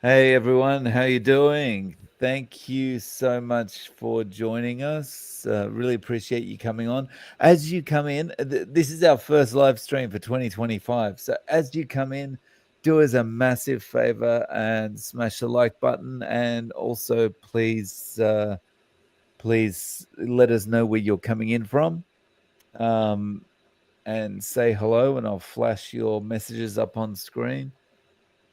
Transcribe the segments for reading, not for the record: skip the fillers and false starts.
Hey everyone, how you doing? Thank you so much for joining us. Really appreciate you coming on. As you come in, this is our first live stream for 2025. So as you come in, do us a massive favor and smash the like button, and also please let us know where you're coming in from, and say hello, and I'll flash your messages up on screen.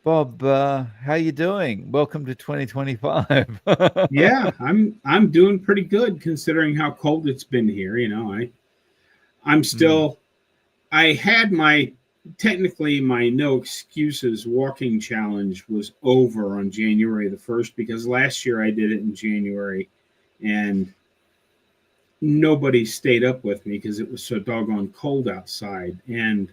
Bob, how you doing? Welcome to 2025. Yeah, I'm doing pretty good considering how cold it's been here. I'm Mm, still I had my technically my no excuses walking challenge was over on January the 1st because last year I did it in January and nobody stayed up with me because it was so doggone cold outside. And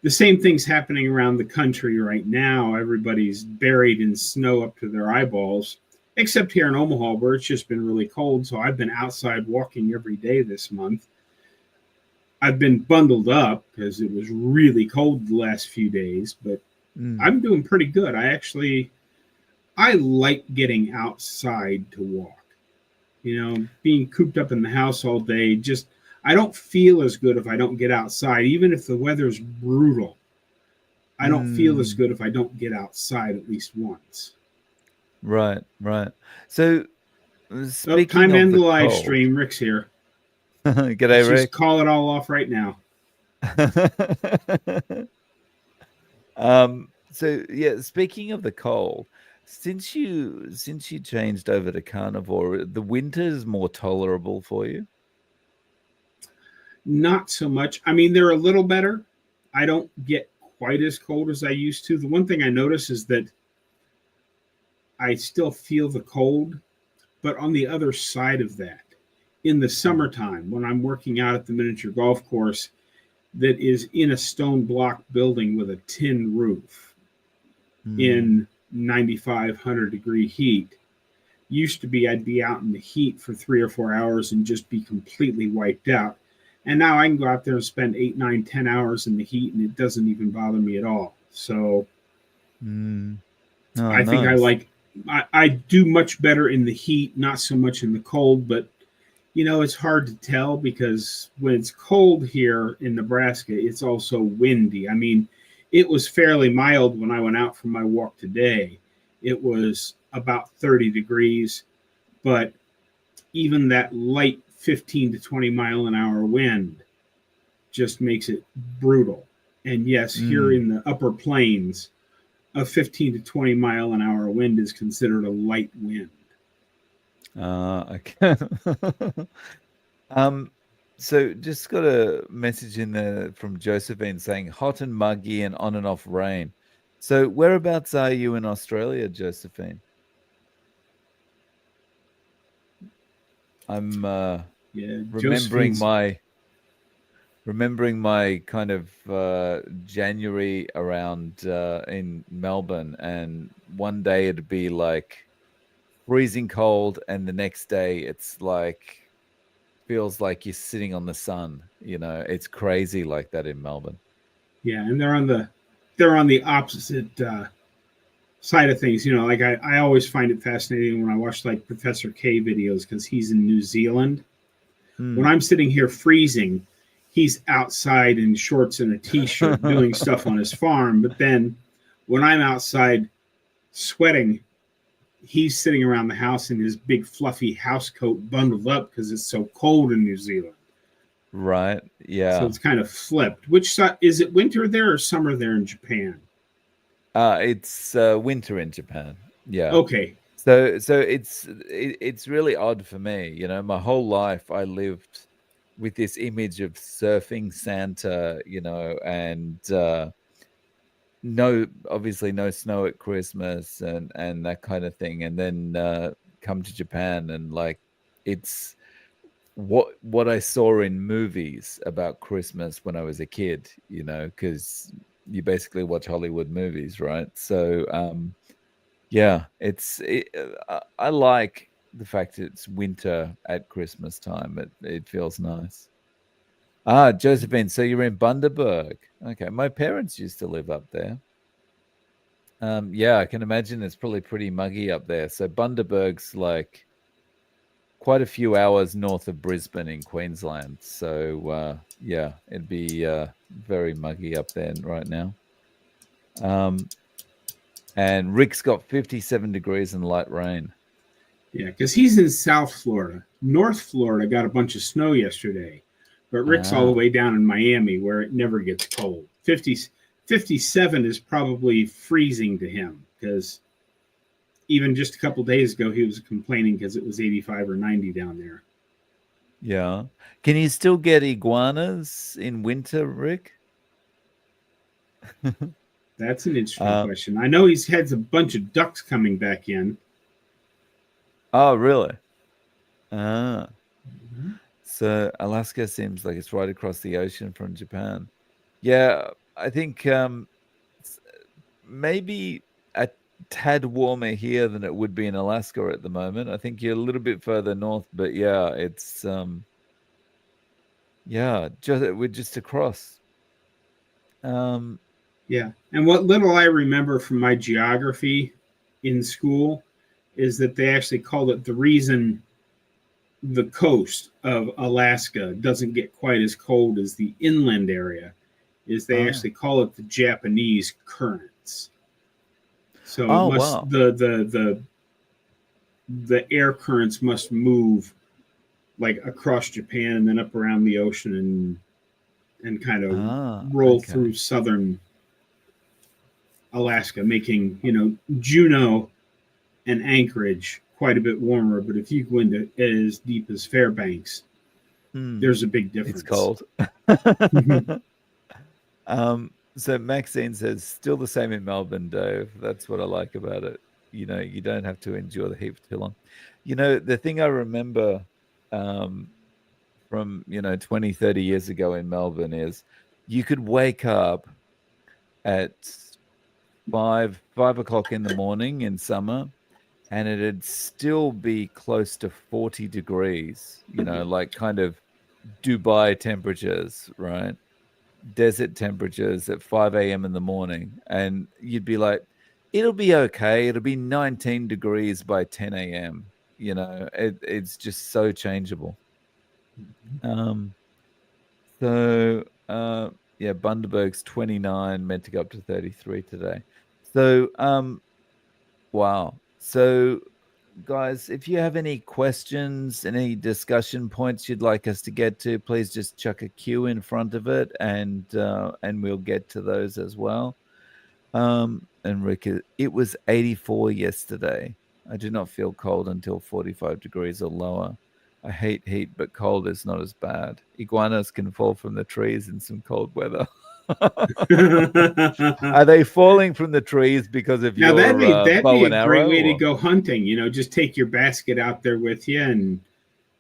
the same thing's happening around the country right now. Everybody's buried in snow up to their eyeballs, except here in Omaha, where it's just been really cold. So I've been outside walking every day this month. I've been bundled up because it was really cold the last few days, but mm, I'm doing pretty good. I like getting outside to walk. Being cooped up in the house all day, just I don't feel as good if I don't get outside, even if the weather's brutal. I don't feel as mm. good if I don't get outside at least once. Right, right. So, Oh, speaking time to of end the the live cold, stream. Rick's here. g'day, Let's just Rick. call it all off right now. So yeah, speaking of the cold, since you changed over to carnivore, the winter is more tolerable for you. Not so much. I mean, they're a little better. I don't get quite as cold as I used to. The one thing I notice is that I still feel the cold, but on the other side of that, in the Mm, summertime, when I'm working out at the miniature golf course that is in a stone block building with a tin roof mm, in 95, 100-degree heat, used to be I'd be out in the heat for 3 or 4 hours and just be completely wiped out. And now I can go out there and spend 8, 9, 10 hours in the heat and it doesn't even bother me at all. So mm. Oh, I think nice. I do much better in the heat, not so much in the cold, but it's hard to tell because when it's cold here in Nebraska, it's also windy. I mean, it was fairly mild when I went out for my walk today. It was about 30 degrees, but even that light 15 to 20 mile an hour wind just makes it brutal. And yes, here Mm. in the upper plains, a 15 to 20 mile an hour wind is considered a light wind. Okay. Um, so just got a message in there from Josephine saying hot and muggy and on and off rain. So whereabouts are you in Australia, Josephine? I'm Yeah, remembering Josephine's. my kind of January around in Melbourne, and one day it'd be like freezing cold, and the next day it's like feels like you're sitting on the sun. It's crazy like that in Melbourne. Yeah, and they're on the opposite side of things. Like I always find it fascinating when I watch like Professor K videos because he's in New Zealand. When Hmm. I'm sitting here freezing, he's outside in shorts and a t-shirt doing stuff on his farm. But then when I'm outside sweating, he's sitting around the house in his big fluffy house coat bundled up because it's so cold in New Zealand. Right. So Yeah. it's kind of flipped. Which side is it, winter there or summer there in Japan? It's winter in Japan. Yeah. Okay. So it's really odd for me. My whole life I lived with this image of surfing Santa, and no, obviously no snow at Christmas and that kind of thing. And then come to Japan, and like it's what I saw in movies about Christmas when I was a kid, because you basically watch Hollywood movies, right? So yeah, I like the fact it's winter at Christmas time. It feels nice. Ah, Josephine, so you're in Bundaberg. Okay, my parents used to live up there. Yeah, I can imagine it's probably pretty muggy up there. So Bundaberg's like quite a few hours north of Brisbane in Queensland. So yeah, it'd be very muggy up there right now. Um, and Rick's got 57 degrees and light rain. Yeah, because he's in South Florida. North Florida got a bunch of snow yesterday, but Rick's all the Ah, way down in Miami where it never gets cold. 57 is probably freezing to him because even just a couple days ago he was complaining because it was 85 or 90 down there. yeah. Can you still get iguanas in winter, Rick? That's an interesting uh, question. I know he's had a bunch of ducks coming back in. oh, really? Ah, so Alaska seems like it's right across the ocean from Japan. Yeah, I think s- maybe a tad warmer here than it would be in Alaska at the moment. I think you're a little bit further north, but yeah, it's yeah, we're just across. Um, Yeah. And what little I remember from my geography in school is that they actually called it the reason the coast of Alaska doesn't get quite as cold as the inland area is they oh, actually call it the Japanese currents. So it oh must wow. the air currents must move like across Japan and then up around the ocean and kind of Ah, roll through okay. southern Alaska, making Juneau and Anchorage quite a bit warmer. But if you go into as deep as Fairbanks, Hmm. there's a big It's difference. cold. So Maxine says, still the same in Melbourne, Dave. That's what I like about it. You know, you don't have to endure the heat for too long. You know, the thing I remember um, from, 20, 30 years ago in Melbourne is you could wake up at 5 o'clock in the morning in summer and it'd still be close to 40 degrees, like kind of Dubai temperatures, right? Desert temperatures at 5 a.m. in the morning. And you'd be like, it'll be okay. It'll be 19 degrees by 10 a.m. It's just so changeable. Um, so yeah, Bundaberg's 29, meant to go up to 33 today. So wow. So guys, if you have any questions, any discussion points you'd like us to get to, please just chuck a Q in front of it, and we'll get to those as well. And Rick, it was 84 yesterday. I do not feel cold until 45 degrees or lower. I hate heat, but cold is not as bad. Iguanas can fall from the trees in some cold weather. Now Are they falling from the trees because of that'd your be that'd be bow a and great arrow? way to Or go hunting. Just take your basket out there with you and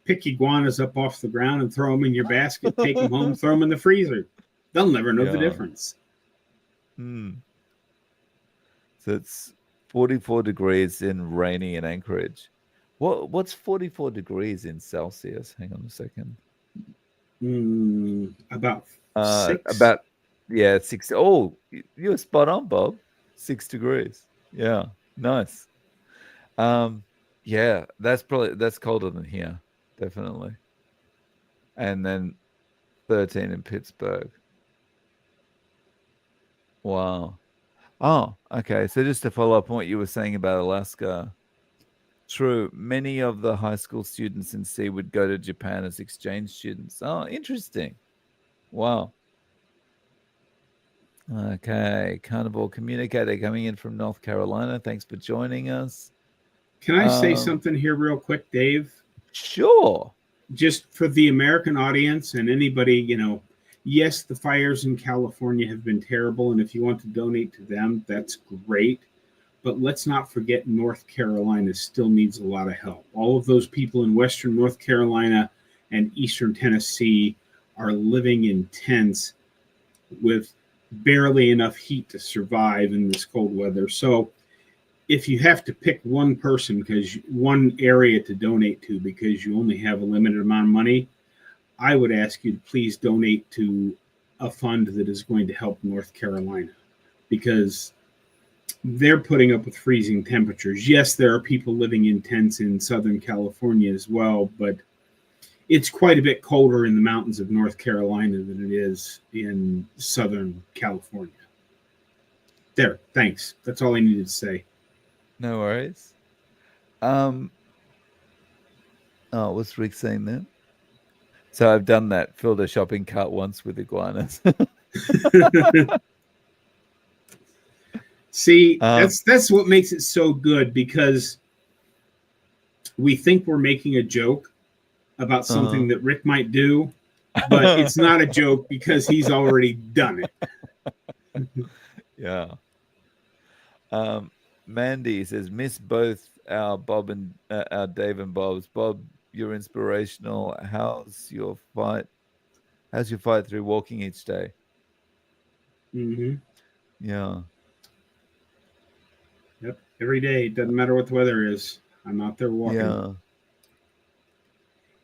pick iguanas up off the ground and throw them in your basket. Take them home, throw them in the freezer. They'll never know the yeah. difference. Hmm. So it's 44 degrees in rainy in Anchorage. What's 44 degrees in Celsius? Hang on a second. About 6. About yeah, six. Oh, you're spot on, Bob. 6 degrees. Yeah, nice. Um, yeah, that's colder than here, definitely. And then 13 in Pittsburgh. Wow. Oh, okay. So just to follow up on what you were saying about Alaska, true. Many of the high school students in C would go to Japan as exchange students. Oh, interesting. Wow. Okay. Carnivore Communicator coming in from North Carolina. Thanks for joining us. Can I say Um, something here real quick, Dave? sure. Just for the American audience and anybody, yes, the fires in California have been terrible. And if you want to donate to them, that's great. But let's not forget North Carolina still needs a lot of help. All of those people in Western North Carolina and Eastern Tennessee are living in tents with barely enough heat to survive in this cold weather. So if you have to pick one person because one area to donate to because you only have a limited amount of money, I would ask you to please donate to a fund that is going to help North Carolina because they're putting up with freezing temperatures. Yes, there are people living in tents in Southern California as well, but it's quite a bit colder in the mountains of North Carolina than it is in Southern California. There, thanks. That's all I needed to say. No worries. What's Rick saying then? So I've done that. Filled a shopping cart once with iguanas. See, um, that's what makes it so good, because we think we're making a joke about something uh, that Rick might do, but it's not a joke because he's already done it. yeah. Um, Mandy says, miss both our Bob and our Dave and Bob's. Bob, you're inspirational. How's your fight? How's your fight through walking each day? Mm-hmm. Yeah. Yep. Every day, doesn't matter what the weather is, I'm out there walking. Yeah.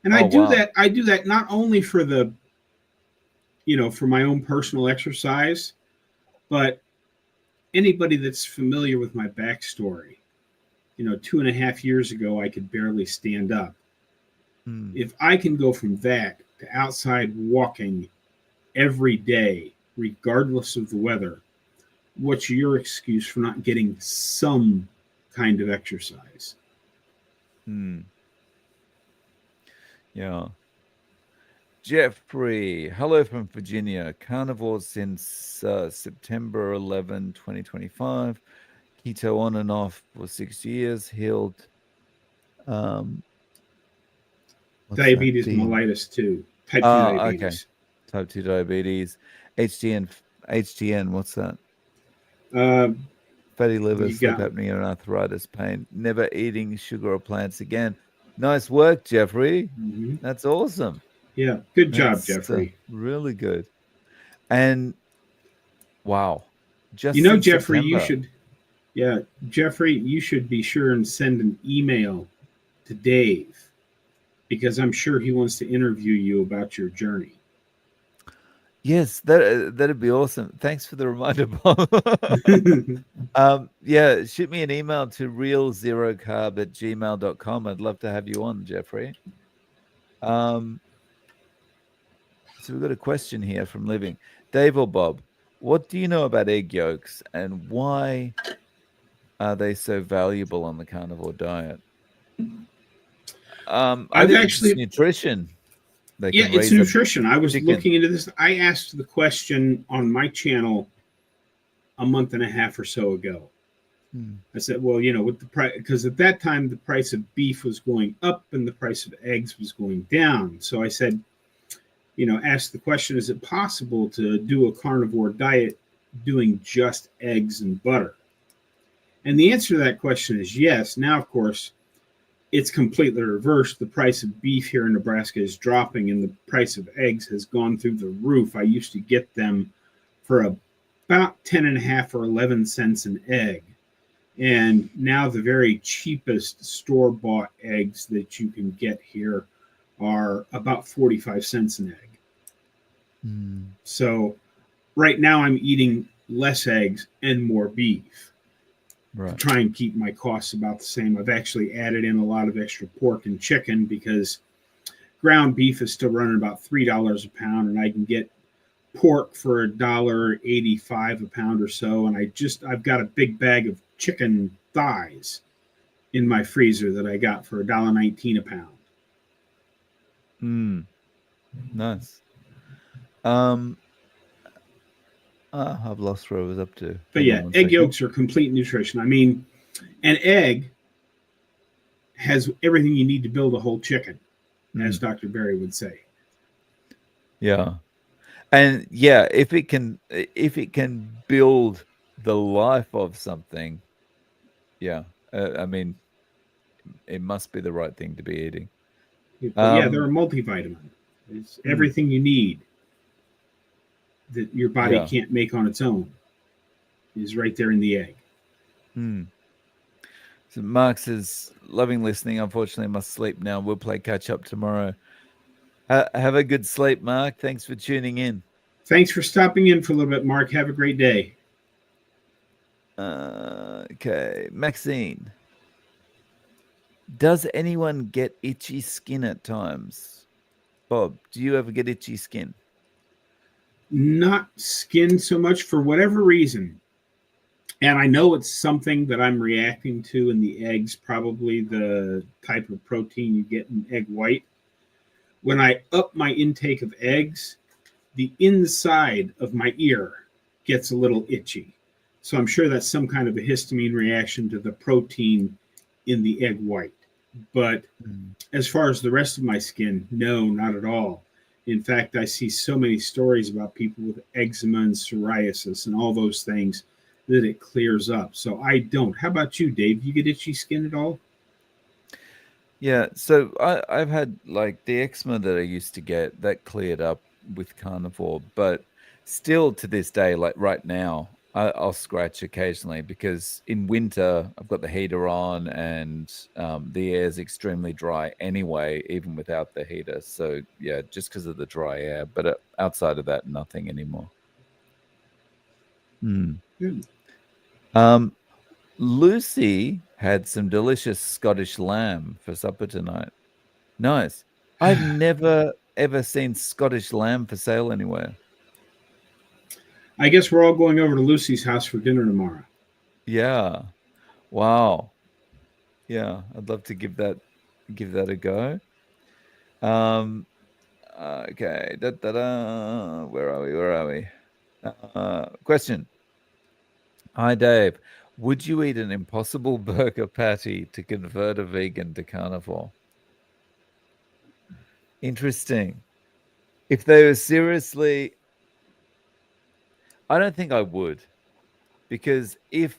And I Oh do wow. that. I do that not only for the, for my own personal exercise, but anybody that's familiar with my backstory. 2.5 years ago, I could barely stand up. Mm, If I can go from that to outside walking every day, regardless of the weather, what's your excuse for not getting some kind of exercise? mm, yeah. Jeffrey, hello from Virginia. Carnivore since September 11, 2025. Keto on and off for 6 years. Healed. Um, what's that? Diabetes D. mellitus too, type 2 Ah, okay. diabetes. Type 2 diabetes. HDN. HDN, what's that? Uh, Fatty liver, you sleep got apnea, and arthritis pain. Never eating sugar or plants again. Nice work, Jeffrey. mhm. That's awesome. Yeah, good job, That's Jeffrey. really good. And wow, just since Jeffrey, September. Jeffrey, you should be sure and send an email to Dave, because I'm sure he wants to interview you about your journey. Yes, that'd be awesome. Thanks for the reminder, Bob. Yeah, shoot me an email to realzerocarb@gmail.com. I'd love to have you on, Jeffrey. Um, so we've got a question here from Living. Dave or Bob, what do you know about egg yolks and why are they so valuable on the carnivore diet? I I've think it's actually, nutrition. They yeah, can it's raise a nutrition. I was chicken. looking into this. I asked the question on my channel a month and a half or so ago. Hmm. I said, well, with the price, because at that time the price of beef was going up and the price of eggs was going down. So I said, ask the question, is it possible to do a carnivore diet doing just eggs and butter? And the answer to that question is yes. Now, of course, it's completely reversed. The price of beef here in Nebraska is dropping and the price of eggs has gone through the roof. I used to get them for about 10 and a half or 11 cents an egg. And now the very cheapest store-bought eggs that you can get here are about 45 cents an egg. Hmm. So right now I'm eating less eggs and more beef to Right. try and keep my costs about the same. I've actually added in a lot of extra pork and chicken because ground beef is still running about $3 a pound, and I can get pork for $1.85 a pound or so. And I've got a big bag of chicken thighs in my freezer that I got for $1.19 a pound. Mm, nice. Um, I've lost where I was up to. But Hang on yeah, one egg second. yolks are complete nutrition. I mean, an egg has everything you need to build a whole chicken, as Mm, Dr. Berry would say. yeah. And yeah, if it can build the life of something, yeah. I mean, it must be the right thing to be eating. But yeah, they're a Um, multivitamin. It's mm, everything you need that your body yeah. can't make on its own is right there in the egg. Mm. So Mark says, loving listening. Unfortunately, I must sleep now. We'll play catch up tomorrow. Have a good sleep, Mark. Thanks for tuning in. Thanks for stopping in for a little bit, Mark. Have a great day. Uh, Okay, Maxine. Does anyone get itchy skin at times? Bob, do you ever get itchy skin? Not skin so much for whatever reason. And I know it's something that I'm reacting to in the eggs, probably the type of protein you get in egg white. When I up my intake of eggs, the inside of my ear gets a little itchy. So I'm sure that's some kind of a histamine reaction to the protein in the egg white. But Mm. as far as the rest of my skin, no, not at all. In fact, I see so many stories about people with eczema and psoriasis and all those things that it clears up. So I don't. How about you, Dave? You get itchy skin at all? Yeah, so I've had like the eczema that I used to get that cleared up with carnivore, but still to this day, like right now, I'll scratch occasionally because in winter I've got the heater on and the air is extremely dry anyway, even without the heater. So yeah, just because of the dry air, but outside of that, nothing anymore. Hmm. Good. Lucy had some delicious Scottish lamb for supper tonight. Nice. I've never ever seen Scottish lamb for sale anywhere. I guess we're all going over to Lucy's house for dinner tomorrow. Yeah. Wow. Yeah, I'd love to give that a go. Um okay. Da, da, da. Where are we? Where are we? Question. Hi Dave. Would you eat an impossible burger patty to convert a vegan to carnivore? Interesting. If they were seriously, I don't think I would. Because if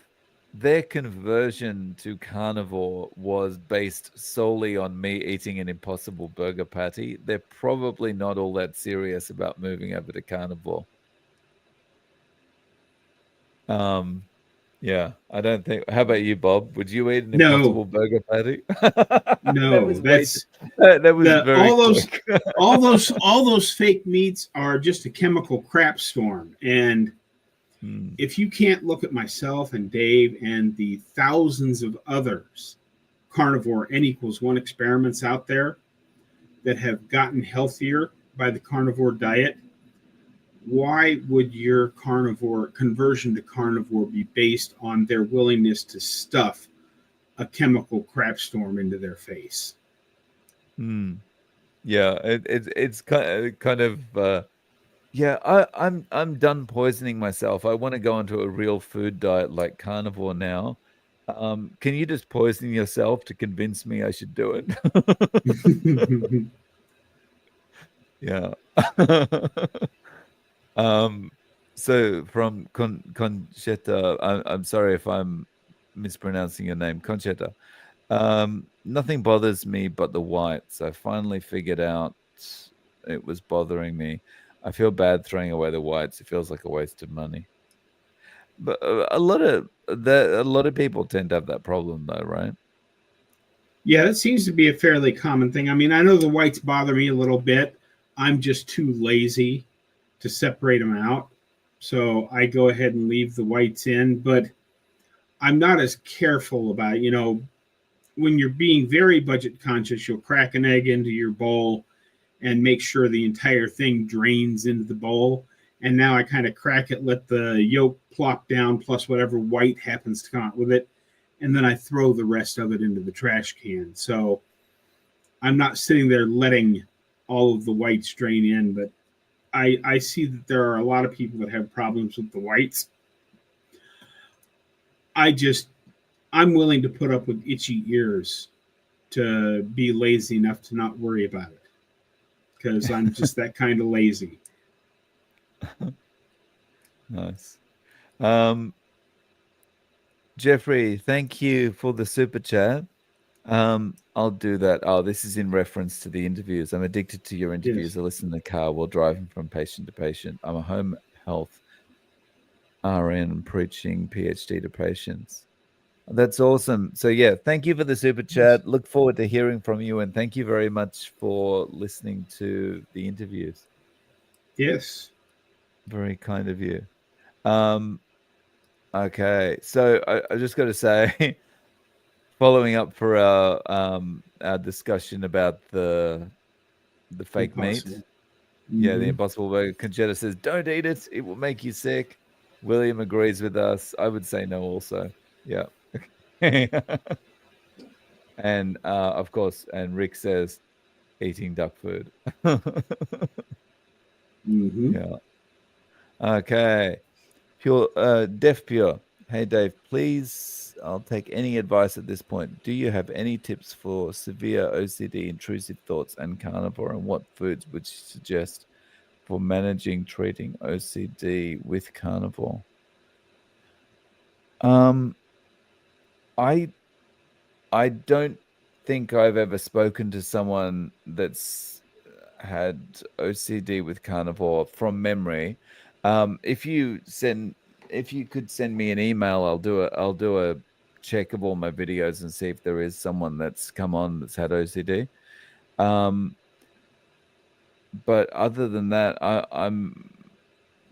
their conversion to carnivore was based solely on me eating an impossible burger patty, they're probably not all that serious about moving over to carnivore. Um, yeah, I don't think. How about you, Bob? Would you eat an No, impossible burger patty? That no, was way too, that's that was the very quick. all those fake meats are just a chemical crap storm. And Hmm. if you can't look at myself and Dave and the thousands of others carnivore N equals one experiments out there that have gotten healthier by the carnivore diet, why would your carnivore conversion to carnivore be based on their willingness to stuff a chemical crap storm into their face? Hmm. Yeah, it's kind of yeah, I'm done poisoning myself. I want to go onto a real food diet like carnivore now. Can you just poison yourself to convince me I should do it? Yeah. Um, so from Conchetta, I'm sorry if I'm mispronouncing your name, Conchetta. Nothing bothers me but the whites. I finally figured out it was bothering me. I feel bad throwing away the whites. It feels like a waste of money. But a lot of people tend to have that problem though, right? Yeah, that seems to be a fairly common thing. I mean, I know the whites bother me a little bit. I'm just too lazy to separate them out. So I go ahead and leave the whites in, but I'm not as careful about, when you're being very budget conscious, you'll crack an egg into your bowl and make sure the entire thing drains into the bowl. And now I kind of crack it, let the yolk plop down, plus whatever white happens to come out with it. And then I throw the rest of it into the trash can. So I'm not sitting there letting all of the whites drain in, but I see that there are a lot of people that have problems with the whites. I just, I'm willing to put up with itchy ears to be lazy enough to not worry about it because I'm just that kind of lazy. Nice. Um, Jeffrey, thank you for the super chat. I'll do that. Oh, this is in reference to the interviews. I'm addicted to your Yes. interviews. I listen in the car while driving from patient to patient. I'm a home health RN preaching PhD to patients. That's awesome. So yeah, thank you for the super Yes. chat. Look forward to hearing from you, and thank you very much for listening to the interviews. Yes. Very kind of you. Um, Okay, so I just got to say, following up for our discussion about the fake meat. Impossible. Yeah, the Hmm. Impossible Burger. Conchetta says, "Don't eat it; it will make you sick." William agrees with us. I would say no, also. Yeah. And of course, and Rick says, "Eating duck food." Hmm. Yeah. Okay. Pure, Deaf Pure. Hey Dave, please. I'll take any advice at this point. Do you have any tips for severe OCD, intrusive thoughts, and carnivore? And what foods would you suggest for managing treating OCD with carnivore? Um, I I don't think I've ever spoken to someone that's had OCD with carnivore from memory. If you send, if you could send me an email, I'll do a check of all my videos and see if there is someone that's come on that's had OCD. Um, but other than that,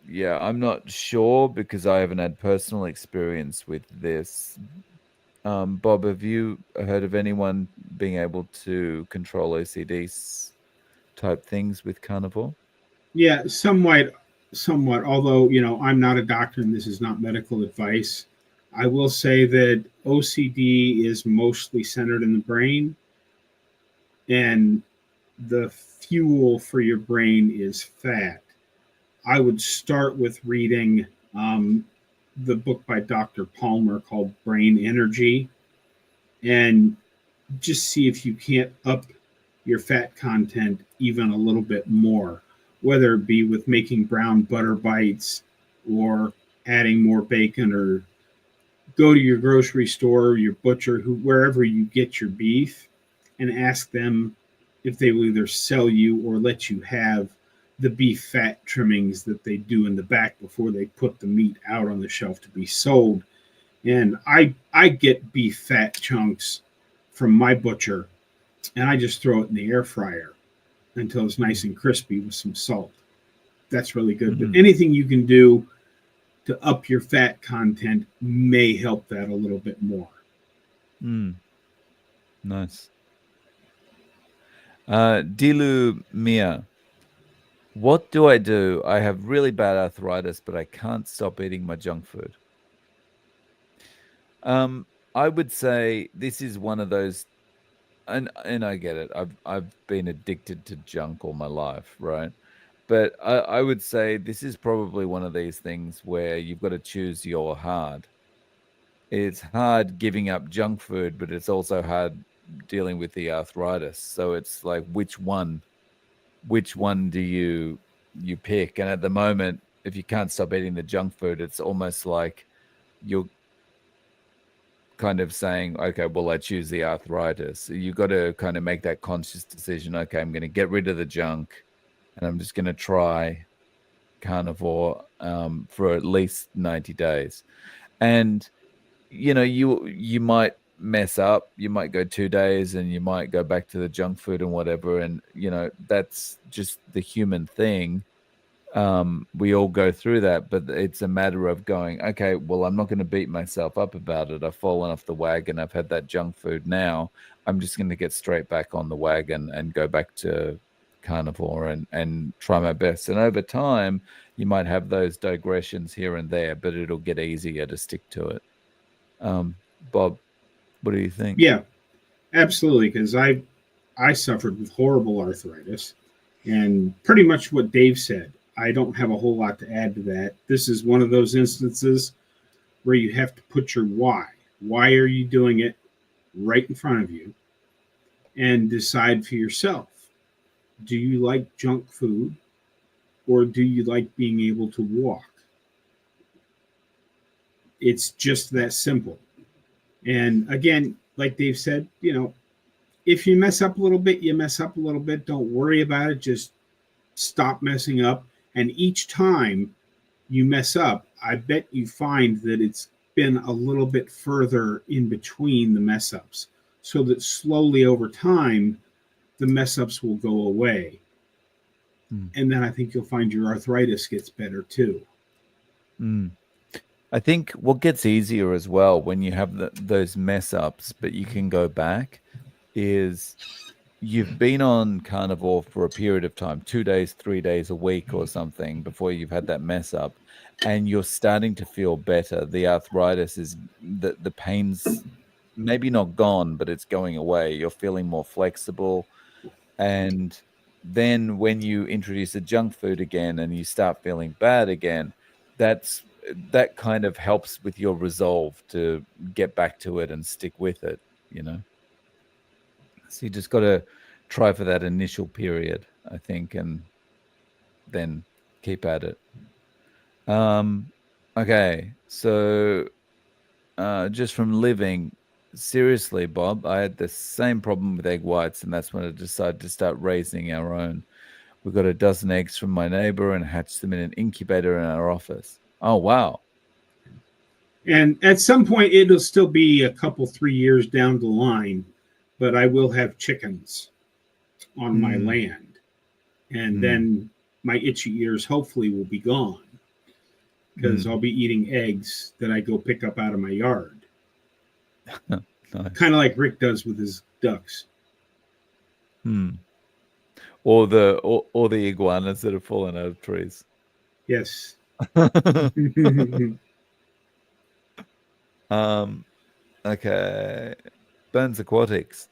yeah, I'm not sure because I haven't had personal experience with this. Bob, have you heard of anyone being able to control OCD type things with carnivore? Yeah, somewhat, somewhat. Although I'm not a doctor and this is not medical advice. I will say that OCD is mostly centered in the brain, and the fuel for your brain is fat. I would start with reading the book by Dr. Palmer called Brain Energy, and just see if you can't up your fat content even a little bit more, whether it be with making brown butter bites or adding more bacon, or go to your grocery store, your butcher, wherever you get your beef, and ask them if they will either sell you or let you have the beef fat trimmings that they do in the back before they put the meat out on the shelf to be sold. And I get beef fat chunks from my butcher, and I just throw it in the air fryer until it's nice and crispy with some salt. That's really good. But Mm-hmm. anything you can do to up your fat content may help that a little bit more. Mm, nice. Dilu Mia, what do I do? I have really bad arthritis, but I can't stop eating my junk food. Um, I would say this is one of those, and I get it. I've been addicted to junk all my life, right? But I would say this is probably one of these things where you've got to choose your hard. It's hard giving up junk food, but it's also hard dealing with the arthritis. So it's like which one do you pick? And at the moment, if you can't stop eating the junk food, it's almost like you're kind of saying, okay, well, I choose the arthritis. So you got to kind of make that conscious decision. Okay, I'm going to get rid of the junk, and I'm just going to try carnivore for at least 90 days. And you might mess up, you might go 2 days and you might go back to the junk food and whatever, and that's just the human thing. We all go through that, but it's a matter of going, okay, well, I'm not going to beat myself up about it. I've fallen off the wagon, I've had that junk food. Now I'm just going to get straight back on the wagon and go back to carnivore and try my best. And over time you might have those digressions here and there, but it'll get easier to stick to it. Bob, what do you think? Yeah, absolutely. Because I suffered with horrible arthritis, and pretty much what Dave said. I don't have a whole lot to add to that. This is one of those instances where you have to put your why. Why are you doing it right in front of you? And decide for yourself. Do you like junk food, or do you like being able to walk? It's just that simple. And again, like Dave said, if you mess up a little bit, you mess up a little bit. Don't worry about it. Just stop messing up. And each time you mess up, I bet you find that it's been a little bit further in between the mess ups, so that slowly over time, the mess ups will go away. Mm. And then I think you'll find your arthritis gets better too. Mm. I think what gets easier as well when you have those mess ups, but you can go back, is you've been on carnivore for a period of time, 2 days, 3 days, a week or something before you've had that mess up, and you're starting to feel better. The arthritis is the pain's maybe not gone, but it's going away. You're feeling more flexible. And then when you introduce the junk food again and you start feeling bad again, that kind of helps with your resolve to get back to it and stick with it, you know. So you just got to try for that initial period, I think, and then keep at it. Um, okay, so just from living, seriously, Bob, I had the same problem with egg whites, and that's when I decided to start raising our own. We got a dozen eggs from my neighbor and hatched them in an incubator in our office. Oh, wow. And at some point, it'll still be a couple, 3 years down the line, but I will have chickens on my Mm, land. And mm, then my itchy ears hopefully will be gone because I'll mm. be eating eggs that I go pick up out of my yard, Nice. kind of like Rick does with his ducks. Hmm. Or the iguanas that have fallen out of trees. Yes. um, okay. Burns Aquatics.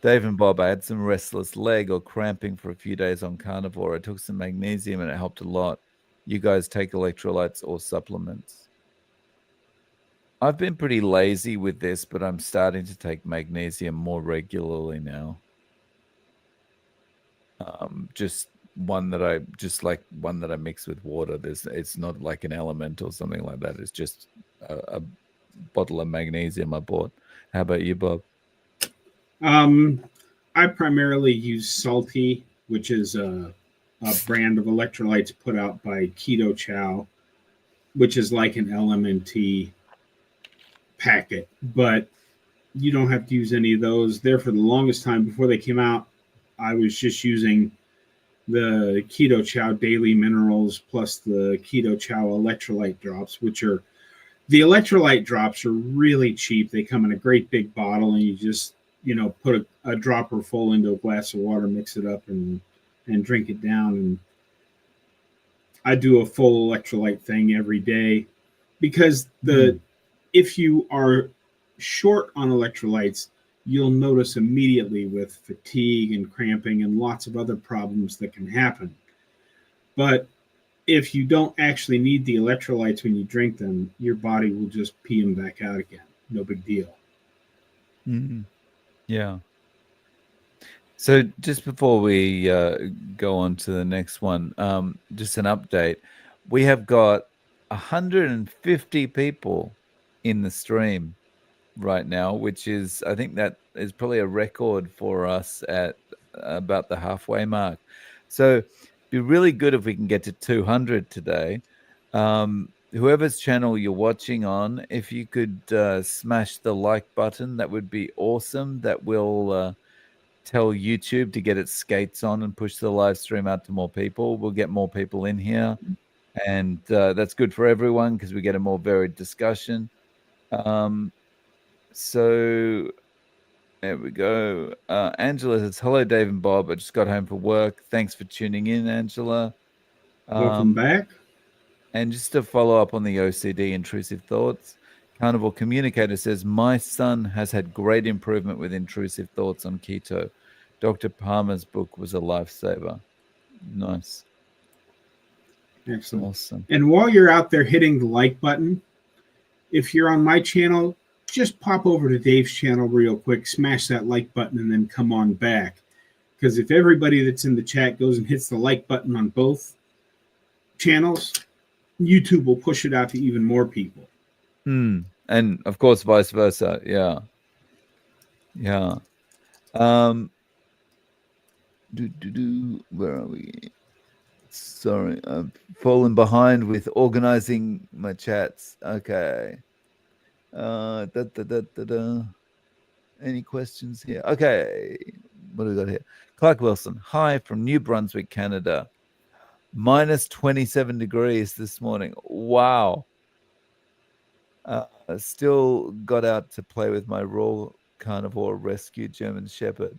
Dave and Bob, I had some restless leg or cramping for a few days on carnivore. I took some magnesium and it helped a lot. You guys take electrolytes or supplements? I've been pretty lazy with this, but I'm starting to take magnesium more regularly now. Just one that I mix with water. It's not like an element or something like that. It's just a bottle of magnesium I bought. How about you, Bob? um, I primarily use Salty, which is a brand of electrolytes put out by Keto Chow, which is like an LMNT packet, but you don't have to use any of those. There for the longest time before they came out, I was just using the Keto Chow Daily Minerals plus the Keto Chow Electrolyte Drops, which are the electrolyte drops are really cheap. They come in a great big bottle, and you just put a dropper full into a glass of water, mix it up, and drink it down. And I do a full electrolyte thing every day because the Mm, if you are short on electrolytes, you'll notice immediately with fatigue and cramping and lots of other problems that can happen. But if you don't actually need the electrolytes when you drink them, your body will just pee them back out again. No big deal. mm, yeah. So just before we go on to the next one, just an update. We have got 150 people in the stream right now, which is, I think that is probably a record for us at about the halfway mark. So be really good if we can get to 200 today. Whoever's channel you're watching on, if you could smash the like button, that would be awesome. That will tell YouTube to get its skates on and push the live stream out to more people. We'll get more people in here, and that's good for everyone because we get a more varied discussion. Um, so there we go. Angela says, "Hello, Dave and Bob. I just got home from work. Thanks for tuning in, Angela." Welcome Um, back. and just to follow up on the OCD intrusive thoughts, Carnivore Communicator says, "My son has had great improvement with intrusive thoughts on keto. Dr. Palmer's book was a lifesaver." Nice. Excellent. Awesome. And while you're out there hitting the like button, if you're on my channel, just pop over to Dave's channel real quick, smash that like button, and then come on back. Because if everybody that's in the chat goes and hits the like button on both channels, YouTube will push it out to even more people. And of course, vice versa. Yeah. Yeah. Um, where are we? Sorry, I've fallen behind with organizing my chats. Okay. Da, da, da, da, da. Any questions here? Okay. What do we got here? Clark Wilson. Hi from New Brunswick, Canada. Minus 27 degrees this morning. Wow. Still got out to play with my raw carnivore rescue German Shepherd.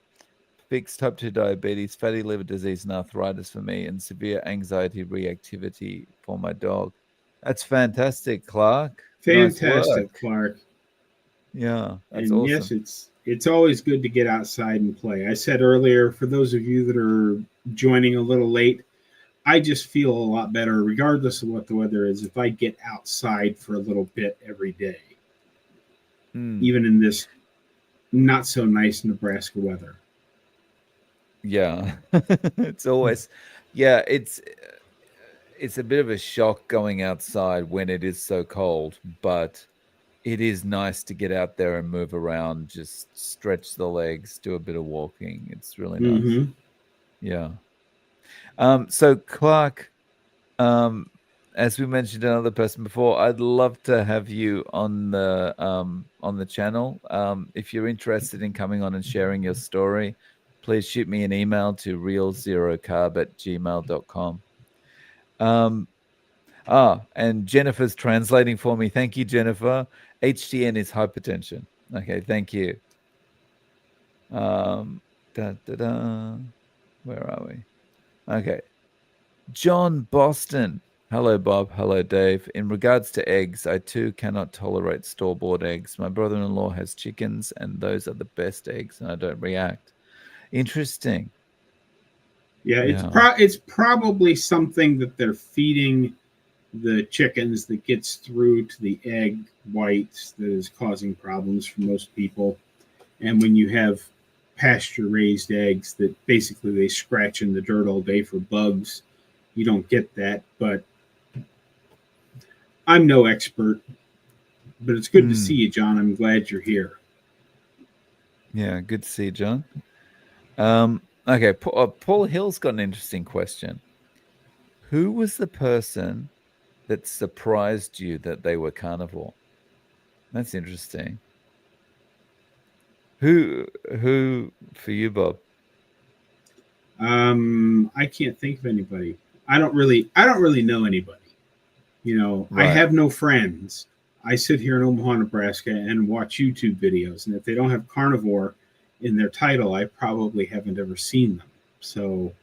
Fixed type 2 diabetes, fatty liver disease, and arthritis for me, and severe anxiety reactivity for my dog. That's fantastic, Clark. Nice Fantastic, work. Clark. Yeah, that's And yes, awesome. it's always good to get outside and play. I said earlier, for those of you that are joining a little late, I just feel a lot better, regardless of what the weather is, if I get outside for a little bit every day, Mm, even in this not so nice Nebraska weather. yeah, it's always, yeah, it's a bit of a shock going outside when it is so cold, but it is nice to get out there and move around, just stretch the legs, do a bit of walking. It's really nice. Mm-hmm. Yeah. So Clark, um, as we mentioned another person before, I'd love to have you on the channel. If you're interested in coming on and sharing your story, please shoot me an email to realzerocarb@gmail.com. Um, and Jennifer's translating for me. Thank you, Jennifer. HTN is hypertension. Okay, thank you. Um, da, da, da. Where are we? Okay. John Boston. Hello, Bob. Hello, Dave. In regards to eggs, I too cannot tolerate store bought eggs. My brother in law has chickens, and those are the best eggs, and I don't react. Interesting. Yeah, Yeah. it's probably something that they're feeding the chickens that gets through to the egg whites that is causing problems for most people. And when you have pasture raised eggs that basically they scratch in the dirt all day for bugs, you don't get that. But I'm no expert, but it's good to see Mm. you, John. I'm glad you're here. Yeah, good to see you, John. Okay, Paul Hill's got an interesting question. Who was the person that surprised you that they were carnivore? That's interesting. Who who for you, Bob? I can't think of anybody. I don't really know anybody. You know, I Right. have no friends. I sit here in Omaha, Nebraska, and watch YouTube videos, and if they don't have carnivore in their title, I probably haven't ever seen them. So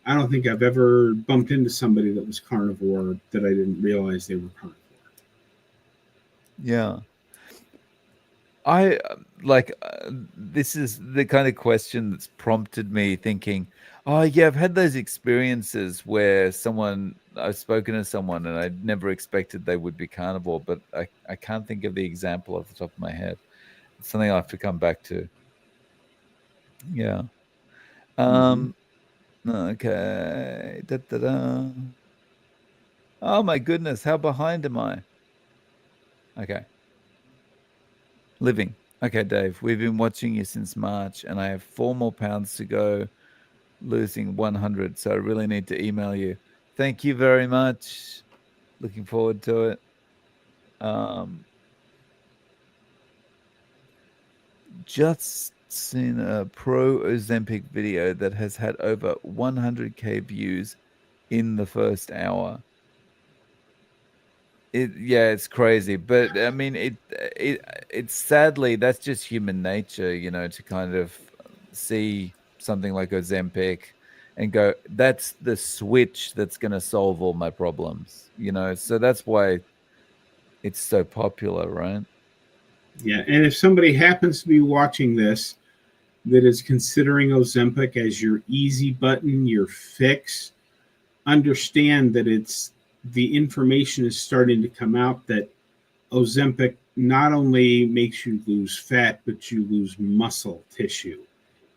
I don't think I've ever bumped into somebody that was carnivore that I didn't realize they were carnivore. Yeah. I like this is the kind of question that's prompted me thinking, oh yeah, I've had those experiences where I've spoken to someone and I never expected they would be carnivore, but I can't think of the example off the top of my head. It's something I have to come back to. Yeah. Mm-hmm. Um okay. Da, da, da. Oh my goodness, how behind am I? Okay. Living. Okay, Dave, we've been watching you since March and I have 4 more pounds to go, losing 100. So I really need to email you. Thank you very much. Looking forward to it. Um, just seen a pro Ozempic video that has had over 100K views in the first hour. Yeah, it's crazy, but I mean, it's sadly that's just human nature, to kind of see something like Ozempic and go, that's the switch that's going to solve all my problems. So that's why it's so popular, right? Yeah, and if somebody happens to be watching this that is considering Ozempic as your easy button, your fix, understand that it's the information is starting to come out that Ozempic not only makes you lose fat, but you lose muscle tissue.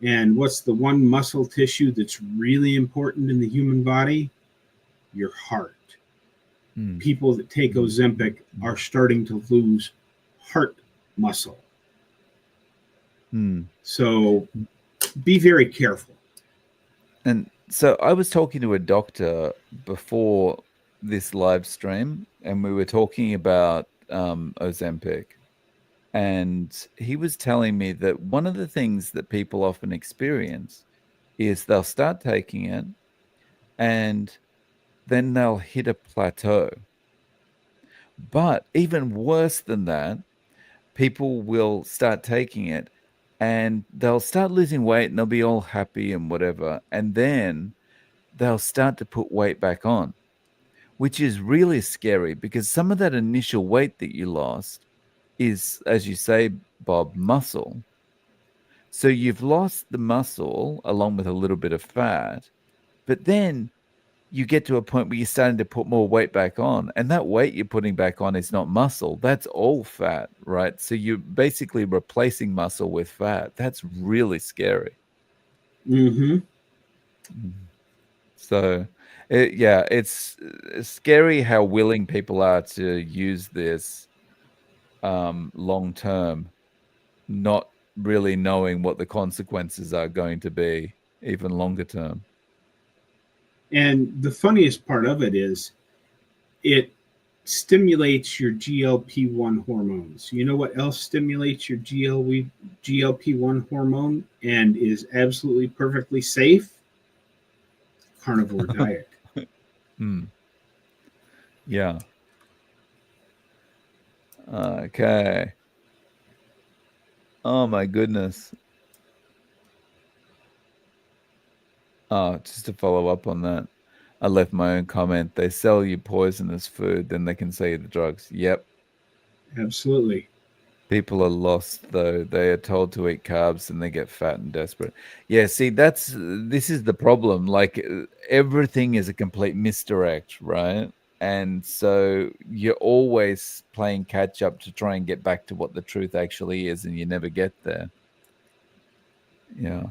And what's the one muscle tissue that's really important in the human body? Your heart. Mm, People that take mm, Ozempic are starting to lose heart muscle. mm. So be very careful. And so I was talking to a doctor before this live stream, and we were talking about Ozempic. And he was telling me that one of the things that people often experience is they'll start taking it and then they'll hit a plateau But even worse than that, people will start taking it and they'll start losing weight and they'll be all happy and whatever. And then they'll start to put weight back on, which is really scary because some of that initial weight that you lost is, as you say, Bob, muscle. So you've lost the muscle along with a little bit of fat, but then you get to a point where you're starting to put more weight back on. And that weight you're putting back on is not muscle, that's all fat, right? So you're basically replacing muscle with fat. That's really scary. Mm-hmm. Mhm. So, yeah, it's scary how willing people are to use this long term, not really knowing what the consequences are going to be even longer term. And the funniest part of it is it stimulates your GLP-1 hormones. You know what else stimulates your GLP-1 hormone and is absolutely perfectly safe? Carnivore diet. Hmm. Yeah. Okay. Oh my goodness. Just to follow up on that, I left my own comment. They sell you poisonous food, then they can sell you the drugs. Yep. Absolutely. People are lost though. They are told to eat carbs and they get fat and desperate. Yeah, see, this is the problem. Like everything is a complete misdirect, right? And so you're always playing catch up to try and get back to what the truth actually is, and you never get there. Yeah.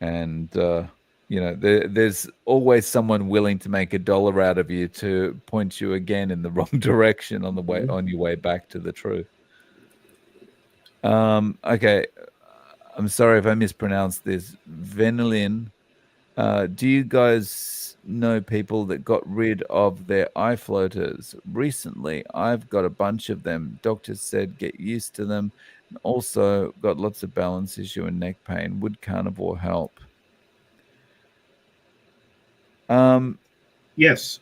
And there's always someone willing to make $1 out of you to point you again in the wrong direction on the way Mhm. on your way back to the truth. Okay, I'm sorry if I mispronounced this. Vanillin. Do you guys know people that got rid of their eye floaters recently? I've got a bunch of them. Doctors said get used to them. Also got lots of balance issue and neck pain. Would carnivore help? Um, Yes.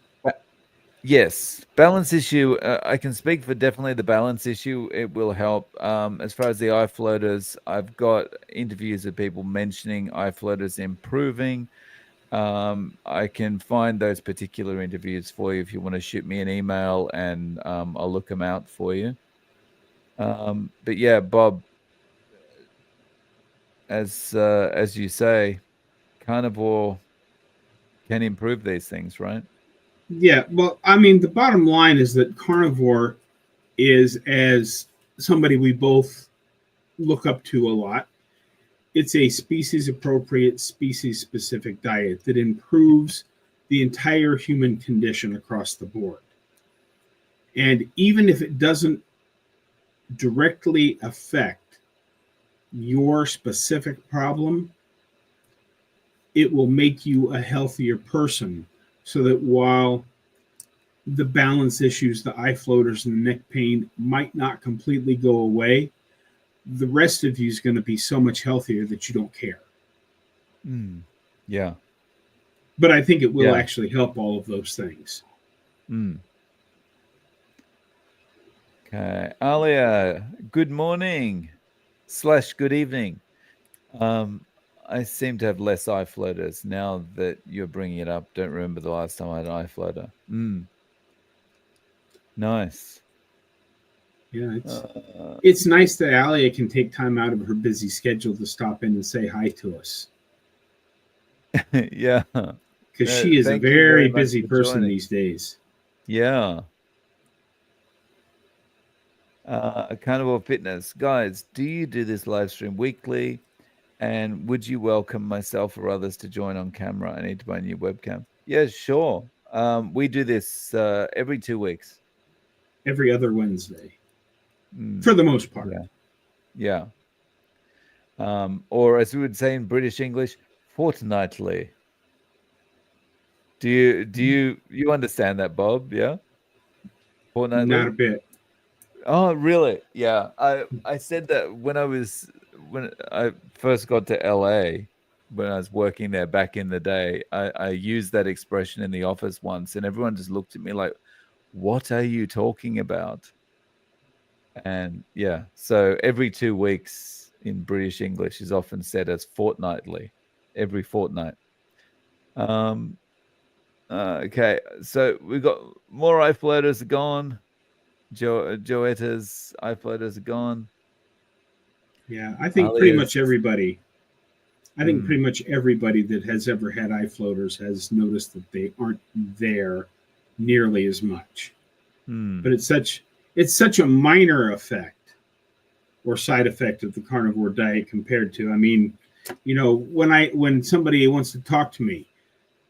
Yes, balance issue. I can speak for definitely the balance issue. It will help. As far as the eye floaters, I've got interviews of people mentioning eye floaters improving. I can find those particular interviews for you if you want to shoot me an email, and I'll look them out for you. But yeah, Bob, as you say, carnivore can improve these things, right? Yeah. Well, I mean, the bottom line is that carnivore is, as somebody we both look up to a lot, it's a species appropriate, species specific diet that improves the entire human condition across the board. And even if it doesn't directly affect your specific problem, it will make you a healthier person so that while the balance issues, the eye floaters, and the neck pain might not completely go away, the rest of you is going to be so much healthier that you don't care. Mm. Yeah, But I think it will yeah. actually help all of those things. Mm. Okay, Alia, good morning slash good evening. Um, I seem to have less eye floaters now that you're bringing it up. Don't remember the last time I had an eye floater. Nice. Yeah, Uh, it's nice that Alia can take time out of her busy schedule to stop in and say hi to us, yeah. because she is a Thank you very very much busy for person joining. these days. Yeah. Carnivore Fitness. Guys, do you do this live stream weekly? And would you welcome myself or others to join on camera? I need to buy a new webcam. Yeah, sure. We do this every 2 weeks. Every other Wednesday, Mm, for the most part. yeah, yeah. Or as we would say in British English, fortnightly. Do you understand that, Bob? Yeah, Not fortnightly. a bit. Oh, really? Yeah. I said that when I first got to LA, when I was working there back in the day. I used that expression in the office once, and everyone just looked at me like, what are you talking about? And yeah, so every 2 weeks in British English is often said as fortnightly, every fortnight. Um, okay, so we've got more eye floaters are gone. Joetta's eye floaters are gone. Yeah, I think pretty Alia's. much everybody. I think Hmm, pretty much everybody that has ever had eye floaters has noticed that they aren't there nearly as much. hmm, But it's such a minor effect or side effect of the carnivore diet compared to, I mean, when somebody wants to talk to me,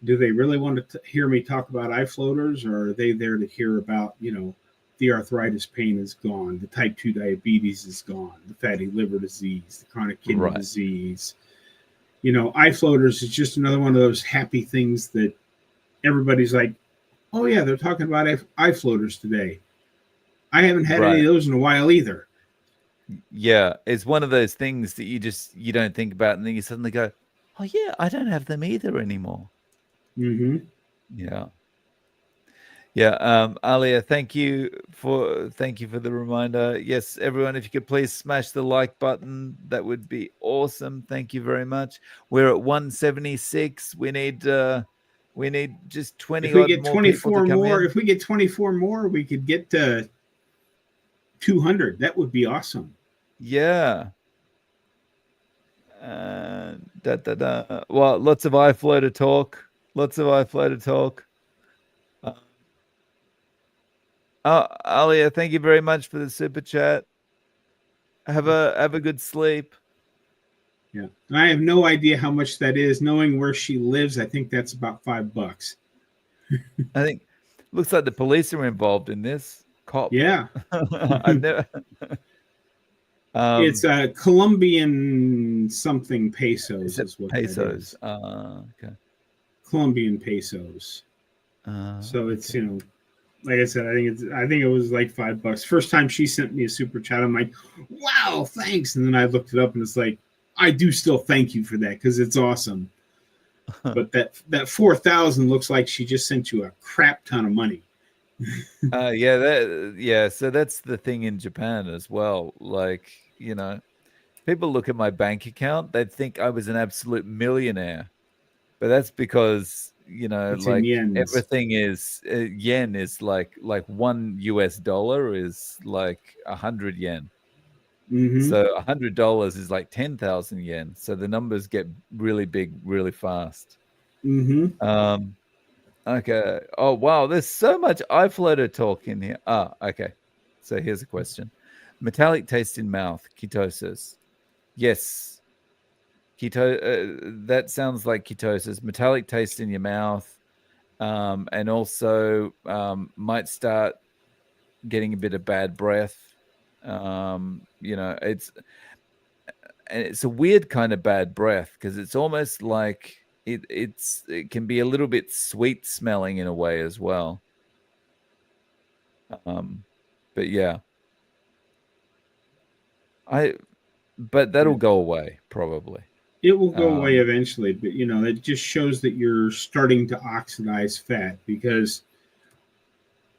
do they really want to hear me talk about eye floaters, or are they there to hear about, the arthritis pain is gone, the type 2 diabetes is gone, the fatty liver disease, the chronic kidney right. disease? Eye floaters is just another one of those happy things that everybody's like, oh yeah, they're talking about eye floaters today. I haven't had any Right. of those in a while either. Yeah, it's one of those things that you don't think about, and then you suddenly go, "Oh yeah, I don't have them either anymore." Mm-hmm. Yeah. Yeah, Alia, thank you for the reminder. Yes, everyone, if you could please smash the like button, that would be awesome. Thank you very much. We're at 176. We need just 20 If we odd get more people to 24 come more, in. if we get 24 more, we could get to 200. That would be awesome. Yeah. Da da da. Well, lots of iFloater talk. Lots of iFloater talk. Uh, Alia, thank you very much for the super chat. Have a good sleep. Yeah. I have no idea how much that is. Knowing where she lives, I think that's about $5. I think looks like the police are involved in this. Cop. Yeah. I've never. It's um, a Colombian something is pesos it is what that pesos? is. Okay. Colombian pesos. So it's, Okay. like I said, I think it was like $5. First time she sent me a super chat, I'm like, wow, thanks. And then I looked it up and it's like, I do still thank you for that because it's awesome. But that 4,000 looks like she just sent you a crap ton of money. Yeah. So that's the thing in Japan as well. Like, people look at my bank account, they'd think I was an absolute millionaire. But that's because, It's in like yens. everything is yen is like $1 is like 100 yen. Mm-hmm. So $100 is like 10,000 yen. So the numbers get really big really fast. Mm-hmm. Um, okay. Oh wow, there's so much iFloater talk in here. Okay. So here's a question: metallic taste in mouth, ketosis. Yes, that sounds like ketosis. Metallic taste in your mouth, and also might start getting a bit of bad breath. It's a weird kind of bad breath because it's almost like it can be a little bit sweet smelling in a way as well. Um, but yeah, I but Yeah. that'll go away probably. It will go away Um, eventually, but it just shows that you're starting to oxidize fat because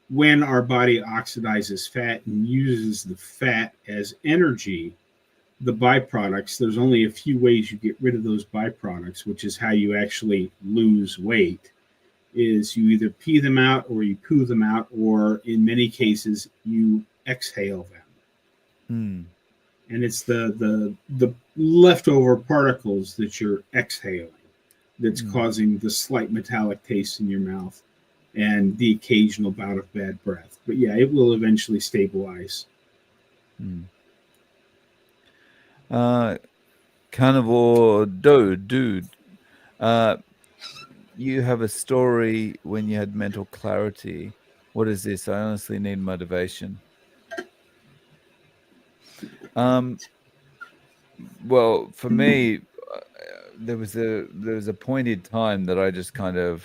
when our body oxidizes fat and uses the fat as energy, the byproducts, there's only a few ways you get rid of those byproducts, which is how you actually lose weight, is you either pee them out or you poo them out, or in many cases you exhale them. hmm, And it's the leftover particles that you're exhaling that's hmm, causing the slight metallic taste in your mouth and the occasional bout of bad breath. But yeah, it will eventually stabilize. hmm. Uh, Carnivore, dude. Uh, you have a story when you had mental clarity. What is this? I honestly need motivation. Um, well, for me, uh, there was a pointed time that I just kind of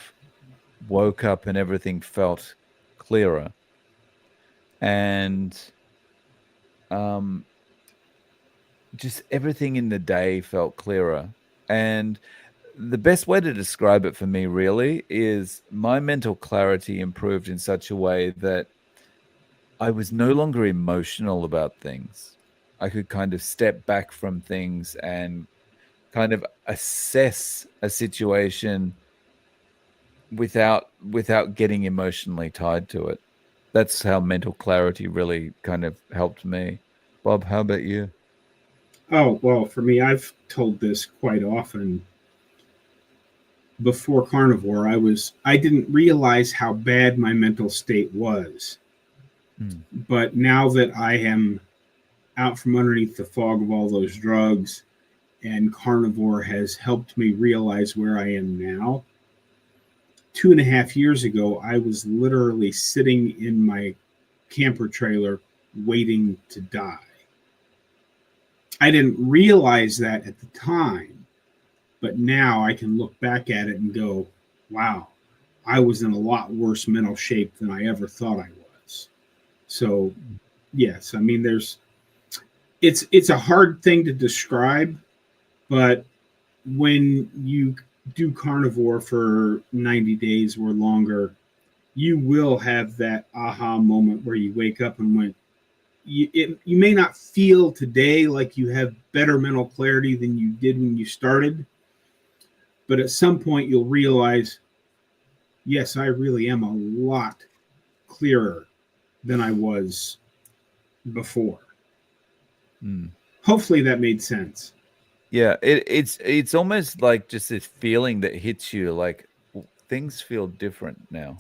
woke up and everything felt clearer, and um, just everything in the day felt clearer. And the best way to describe it for me really is my mental clarity improved in such a way that I was no longer emotional about things. I could kind of step back from things and kind of assess a situation without getting emotionally tied to it. That's how mental clarity really kind of helped me. Bob, how about you? Oh, well, for me, I've told this quite often. Before carnivore, I didn't realize how bad my mental state was. Mm, But now that I am out from underneath the fog of all those drugs, and carnivore has helped me realize where I am now. 2.5 years ago, I was literally sitting in my camper trailer waiting to die. I didn't realize that at the time, but now I can look back at it and go, wow, I was in a lot worse mental shape than I ever thought I was. So, mm, yes, I mean, it's a hard thing to describe, but when you do carnivore for 90 days or longer, you will have that aha moment where you wake up and you may not feel today like you have better mental clarity than you did when you started, but at some point you'll realize, yes, I really am a lot clearer than I was before. mm. Hopefully that made sense. Yeah, it's almost like just this feeling that hits you like things feel different now.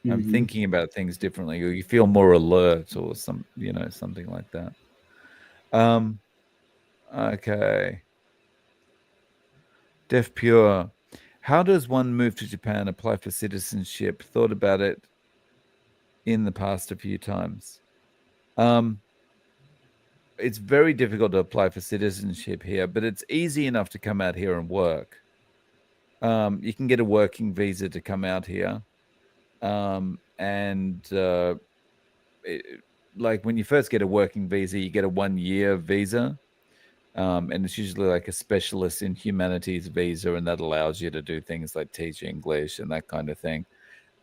I'm Mm-hmm. thinking about things differently, or you feel more alert, or something like that. Um, okay. Def Pure. How does one move to Japan, apply for citizenship? Thought about it in the past a few times. Um, it's very difficult to apply for citizenship here, but it's easy enough to come out here and work. You can get a working visa to come out here. And it, like when you first get a working visa, you get a 1 year visa. And it's usually like a specialist in humanities visa, and that allows you to do things like teach English and that kind of thing.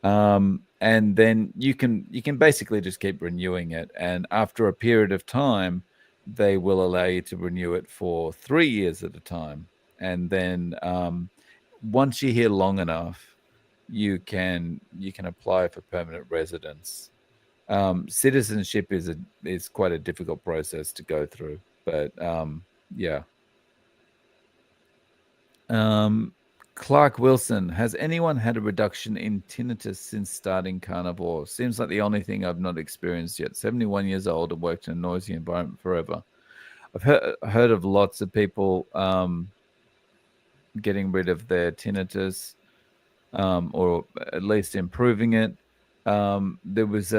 And then you can basically just keep renewing it, and after a period of time, they will allow you to renew it for 3 years at a time. And then once you're here long enough, you can apply for permanent residence. Citizenship is quite a difficult process to go through, but yeah. Um, Clark Wilson, has anyone had a reduction in tinnitus since starting carnivore? Seems like the only thing I've not experienced yet. 71 years old and worked in a noisy environment forever. I've heard of lots of people getting rid of their tinnitus, or at least improving it. There was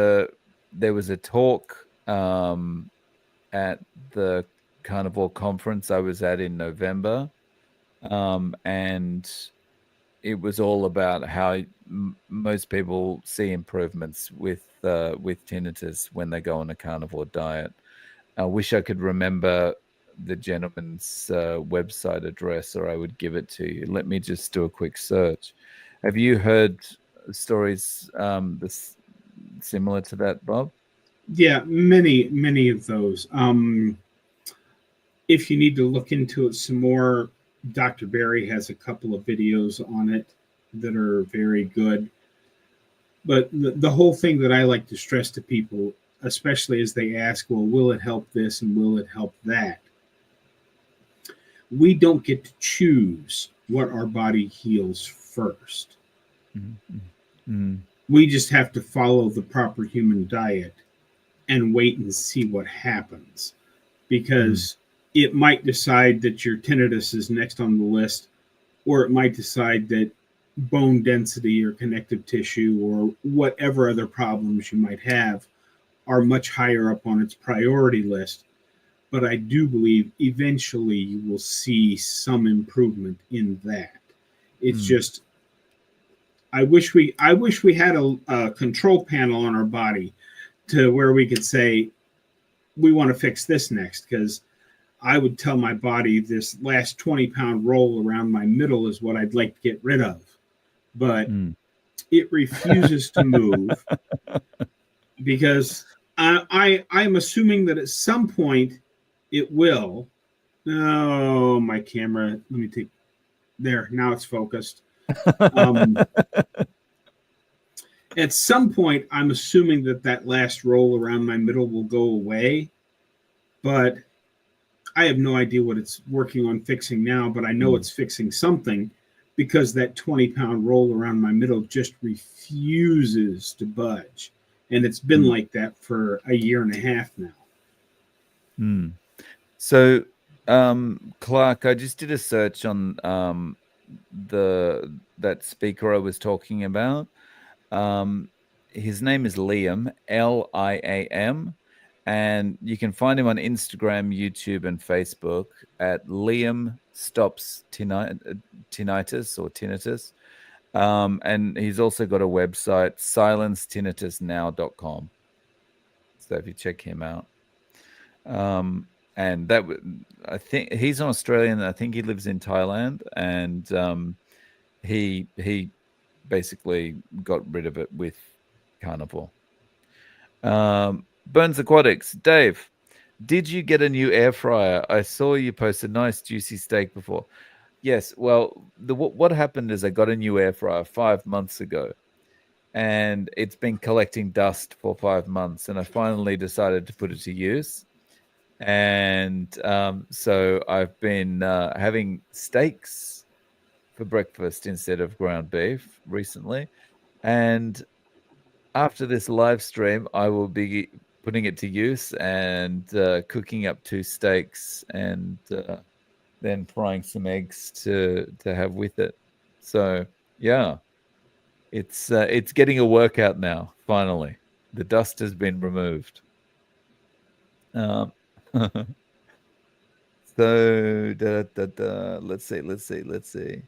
a talk at the carnivore conference I was at in November, and it was all about how most people see improvements with tinnitus when they go on a carnivore diet. I wish I could remember the gentleman's website address, or I would give it to you. Let me just do a quick search. Have you heard stories this similar to that, Bob? Yeah, many of those. If you need to look into it some more, Dr. Barry has a couple of videos on it that are very good. But the whole thing that I like to stress to people, especially as they ask, well, will it help this and will it help that? We don't get to choose what our body heals first. Mm-hmm. We just have to follow the proper human diet and wait and see what happens. Mm-hmm. Because it might decide that your tinnitus is next on the list, or it might decide that bone density or connective tissue or whatever other problems you might have are much higher up on its priority list. But I do believe eventually you will see some improvement in that. It's Mm-hmm. just I wish we had a control panel on our body to where we could say we want to fix this next, because I would tell my body this last 20-pound roll around my middle is what I'd like to get rid of. But Mm. it refuses to move because I'm assuming that at some point it will. Oh, my camera. Let me take there. Now it's focused. At some point, I'm assuming that that last roll around my middle will go away, but I have no idea what it's working on fixing now, but I know it's fixing something because that 20-pound roll around my middle just refuses to budge. And it's been like that for a year and a half now. So, Clark, I just did a search on that speaker I was talking about. His name is Liam, Liam, and you can find him on Instagram, YouTube, and Facebook at Liam Stops Tinnitus or Tinnitus. And he's also got a website, silencetinnitusnow.com. So if you check him out. And that I think he's an Australian. I think he lives in Thailand, and he basically got rid of it with Carnivore. Burns Aquatics, Dave, did you get a new air fryer? I saw you post a nice juicy steak before. Yes. Well, what happened is I got a new air fryer 5 months ago, and it's been collecting dust for 5 months, and I finally decided to put it to use. And so I've been having steaks for breakfast instead of ground beef recently. And after this live stream, I will be putting it to use and cooking up 2 steaks and then frying some eggs to have with it. So yeah, it's getting a workout now. Finally, the dust has been removed. So let's see.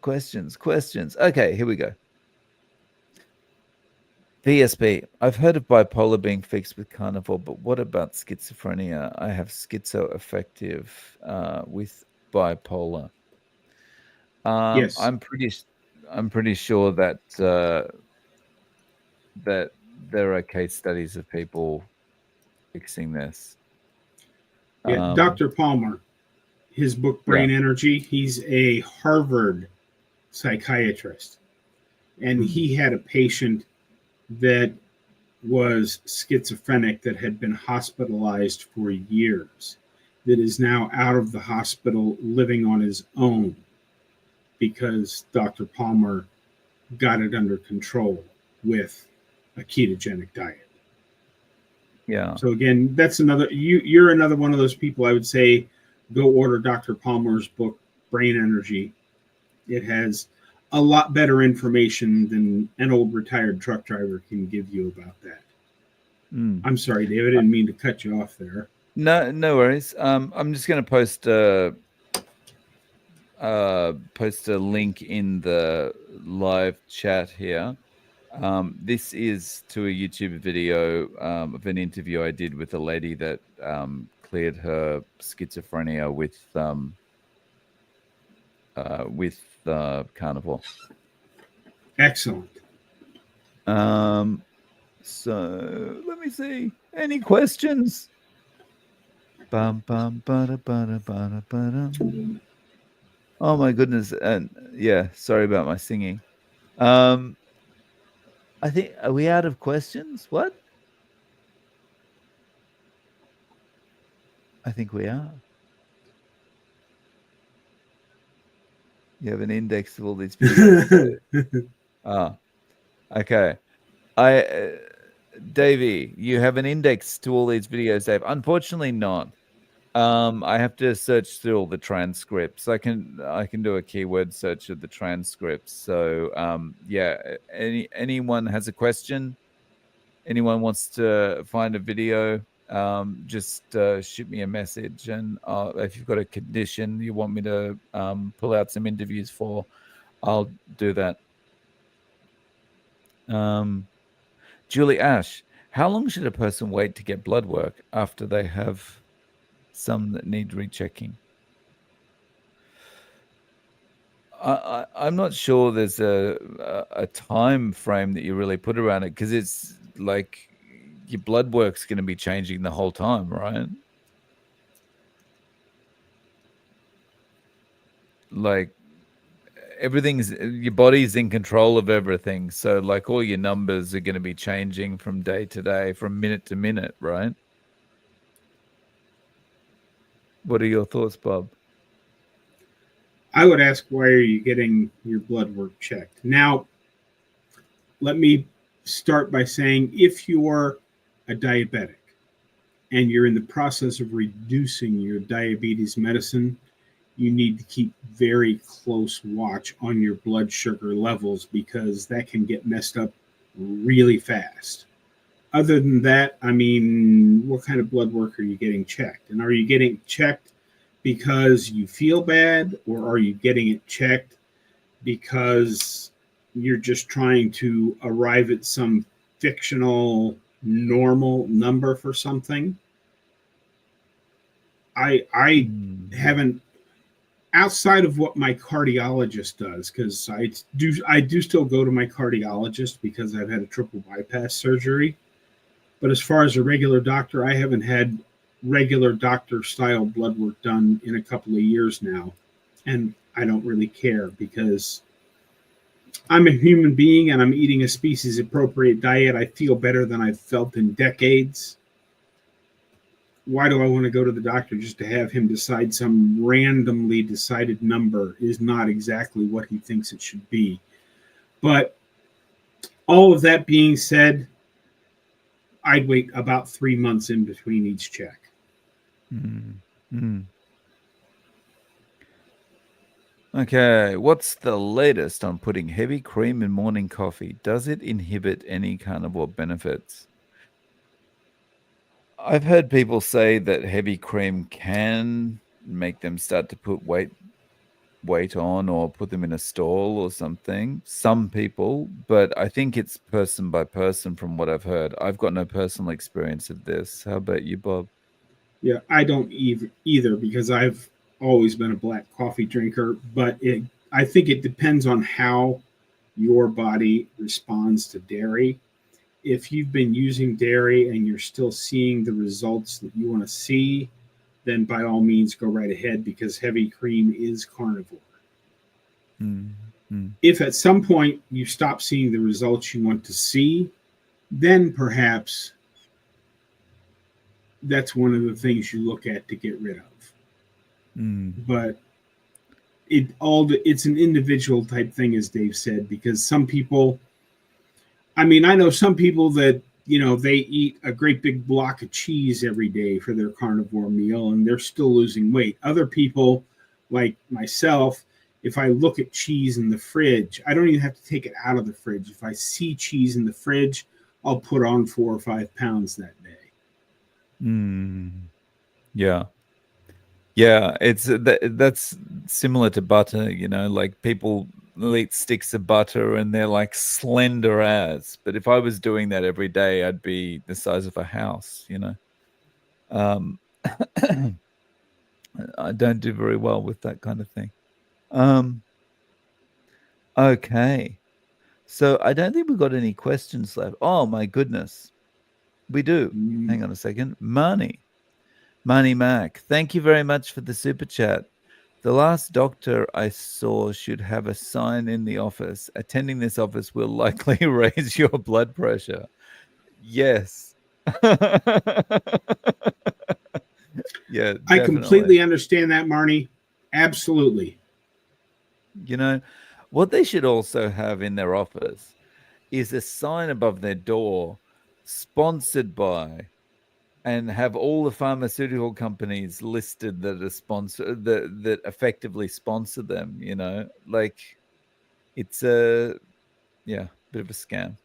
Questions. Okay, here we go. VSP. I've heard of bipolar being fixed with Carnivore, but what about schizophrenia? I have schizoaffective with bipolar. Yes. I'm pretty sure that that there are case studies of people fixing this. Yeah, Dr. Palmer, his book Brain Energy, he's a Harvard psychiatrist. And he had a patient that was schizophrenic that had been hospitalized for years, that is now out of the hospital living on his own because Dr. Palmer got it under control with a ketogenic diet. Yeah. So again, that's you're another one of those people. I would say go order Dr. Palmer's book, Brain Energy. It has a lot better information than an old retired truck driver can give you about that. I'm sorry, David. I didn't mean to cut you off there. No worries. I'm just going to post a link in the live chat here. This is to a YouTube video of an interview I did with a lady that cleared her schizophrenia with Carnivore. Excellent. So let me see. Any questions? Oh my goodness. And yeah, sorry about my singing. I think, are we out of questions? What? I think we are. You have an index of all these videos. Okay. Davey, you have an index to all these videos, Dave. Unfortunately not. I have to search through all the transcripts. I can do a keyword search of the transcripts. So yeah, anyone has a question, anyone wants to find a video, just shoot me a message, and if you've got a condition you want me to pull out some interviews for, I'll do that. Julie Ash, How long should a person wait to get blood work after they have some that need rechecking? I'm not sure there's a time frame that you really put around it because it's like your blood work's going to be changing the whole time, right? Like everything's your body's in control of everything, so like all your numbers are going to be changing from day to day, from minute to minute, right? What are your thoughts, Bob? I would ask, why are you getting your blood work checked? Now, let me start by saying, if you're a diabetic and you're in the process of reducing your diabetes medicine, you need to keep very close watch on your blood sugar levels because that can get messed up really fast. Other than that, I mean, what kind of blood work are you getting checked? And are you getting checked because you feel bad, or are you getting it checked because you're just trying to arrive at some fictional normal number for something? I Mm. haven't, outside of what my cardiologist does, because I do still go to my cardiologist because I've had a triple bypass surgery. But as far as a regular doctor, I haven't had regular doctor style blood work done in a couple of years now, and I don't really care because I'm a human being and I'm eating a species appropriate diet. I feel better than I've felt in decades. Why do I want to go to the doctor just to have him decide some randomly decided number is not exactly what he thinks it should be. But all of that being said, I'd wait about 3 months in between each check. Mm. Mm. Okay, what's the latest on putting heavy cream in morning coffee? Does it inhibit any carnivore benefits? I've heard people say that heavy cream can make them start to put weight on or put them in a stall or something. Some people, but I think it's person by person from what I've heard. I've got no personal experience of this. How about you, Bob? Yeah, I don't either because I've always been a black coffee drinker, but I think it depends on how your body responds to dairy. If you've been using dairy and you're still seeing the results that you want to see, then by all means go right ahead because heavy cream is carnivore. Mm, mm, If at some point you stop seeing the results you want to see, then perhaps that's one of the things you look at to get rid of. mm, But it's an individual type thing, as Dave said, because some people, I mean, I know some people that, they eat a great big block of cheese every day for their carnivore meal and they're still losing weight. Other people, like myself, if I look at cheese in the fridge, I don't even have to take it out of the fridge. If I see cheese in the fridge, I'll put on 4 or 5 pounds that day. mm. Yeah. Yeah, it's that's similar to butter, like people will eat sticks of butter and they're like slender as. But if I was doing that every day, I'd be the size of a house. Um, I don't do very well with that kind of thing. Um, okay. So I don't think we've got any questions left. Oh my goodness. We do. Mm, Hang on a second. Money Mac, thank you very much for the super chat. The last doctor I saw should have a sign in the office. Attending this office will likely raise your blood pressure. Yes. Yeah, I definitely. completely understand that, Marnie. Absolutely. You know, what they should also have in their office is a sign above their door, sponsored by, and have all the pharmaceutical companies listed that are sponsor that effectively sponsor them. Like it's a yeah, bit of a scam.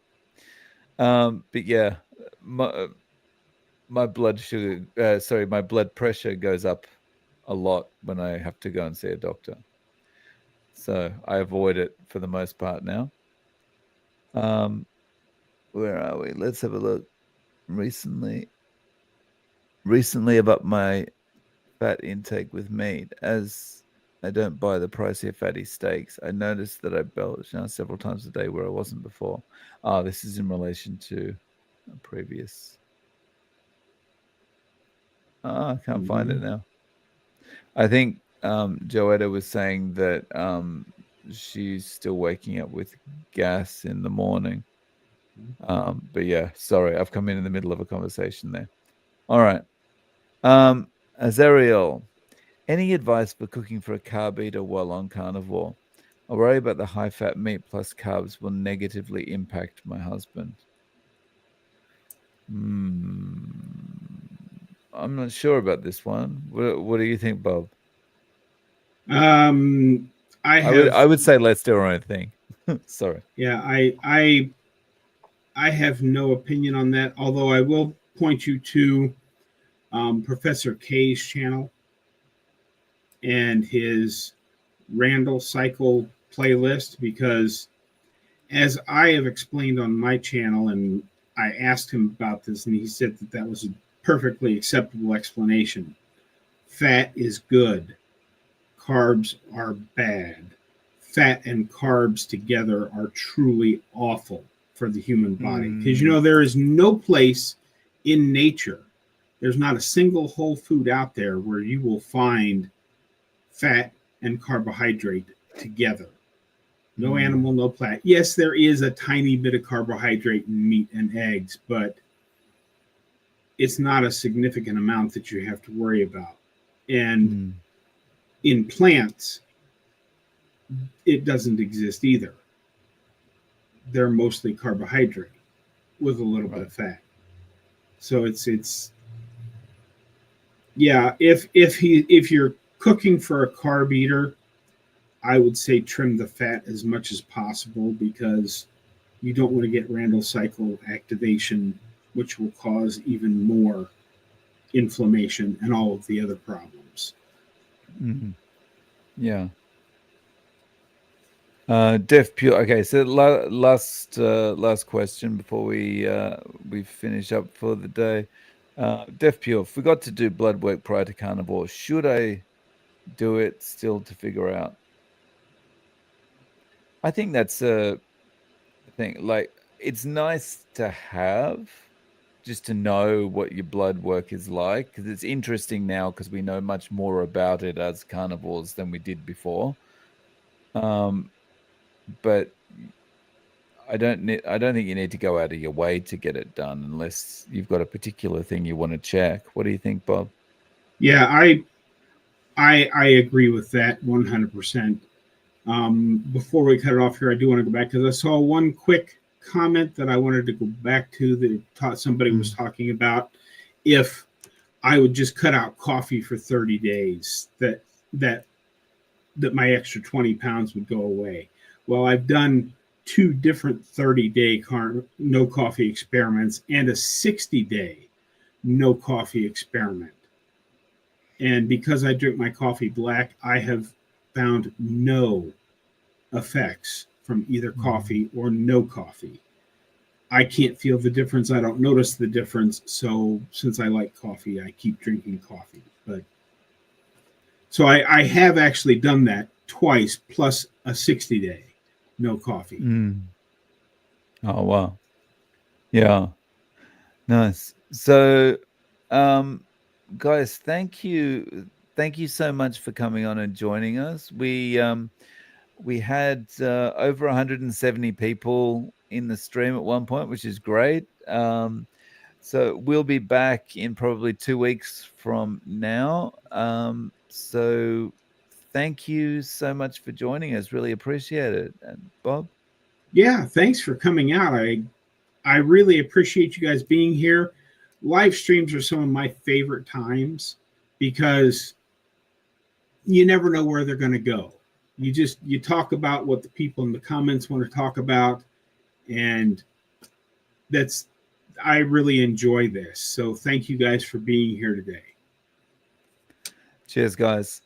But yeah, my my blood sugar, sorry, my blood pressure goes up a lot when I have to go and see a doctor. So I avoid it for the most part now. Um, where are we? Let's have a look. recently I've upped my fat intake with meat as I don't buy the pricier fatty steaks. I noticed that I belch now several times a day where I wasn't before. This is in relation to a previous. I can't find it now. I think Joetta was saying that she's still waking up with gas in the morning. But yeah, sorry, I've come in the middle of a conversation there. All right. Azariel, any advice for cooking for a carb eater while on carnivore? I worry about the high-fat meat plus carbs will negatively impact my husband. I'm not sure about this one. What do you think, Bob? I would say let's do our own thing. Sorry. Yeah, I have no opinion on that. Although I will point you to Professor K's channel and his Randall Cycle playlist, because as I have explained on my channel, and I asked him about this, and he said that that was a perfectly acceptable explanation. Fat is good. Carbs are bad. Fat and carbs together are truly awful for the human body. Because, you know, there is no place in nature, there's not a single whole food out there where you will find fat and carbohydrate together. No animal, no plant. Yes, there is a tiny bit of carbohydrate in meat and eggs, but it's not a significant amount that you have to worry about. And in plants, it doesn't exist either. They're mostly carbohydrate with a little bit of fat. So it's yeah, if you're cooking for a carb eater, I would say trim the fat as much as possible, because you don't want to get Randall cycle activation, which will cause even more inflammation and all of the other problems. Yeah. Def Pure. Okay, so last question before we finish up for the day. Def Pure, forgot to do blood work prior to carnivore. Should I do it still to figure out? I think that's a thing. Like, it's nice to have, just to know what your blood work is like, because it's interesting now because we know much more about it as carnivores than we did before. But I don't think you need to go out of your way to get it done unless you've got a particular thing you want to check. What do you think, Bob? Yeah, I agree with that 100%. Before we cut it off here, I do want to go back because I saw one quick comment that I wanted to go back to that somebody was talking about if I would just cut out coffee for 30 days, that my extra 20 pounds would go away. Well, I've done 2 different 30-day no coffee experiments and a 60-day no coffee experiment. And because I drink my coffee black, I have found no effects from either coffee or no coffee. I can't feel the difference. I don't notice the difference. So since I like coffee, I keep drinking coffee. But so I have actually done that twice, plus a 60-day no coffee. Oh, wow. Yeah. Nice. So, guys, thank you so much for coming on and joining us. We had over 170 people in the stream at one point, which is great. So we'll be back in probably 2 weeks from now. So thank you so much for joining us. Really appreciate it. And Bob? Yeah, thanks for coming out. I really appreciate you guys being here. Live streams are some of my favorite times because you never know where they're going to go. You talk about what the people in the comments want to talk about, and I really enjoy this. So thank you guys for being here today. Cheers, guys.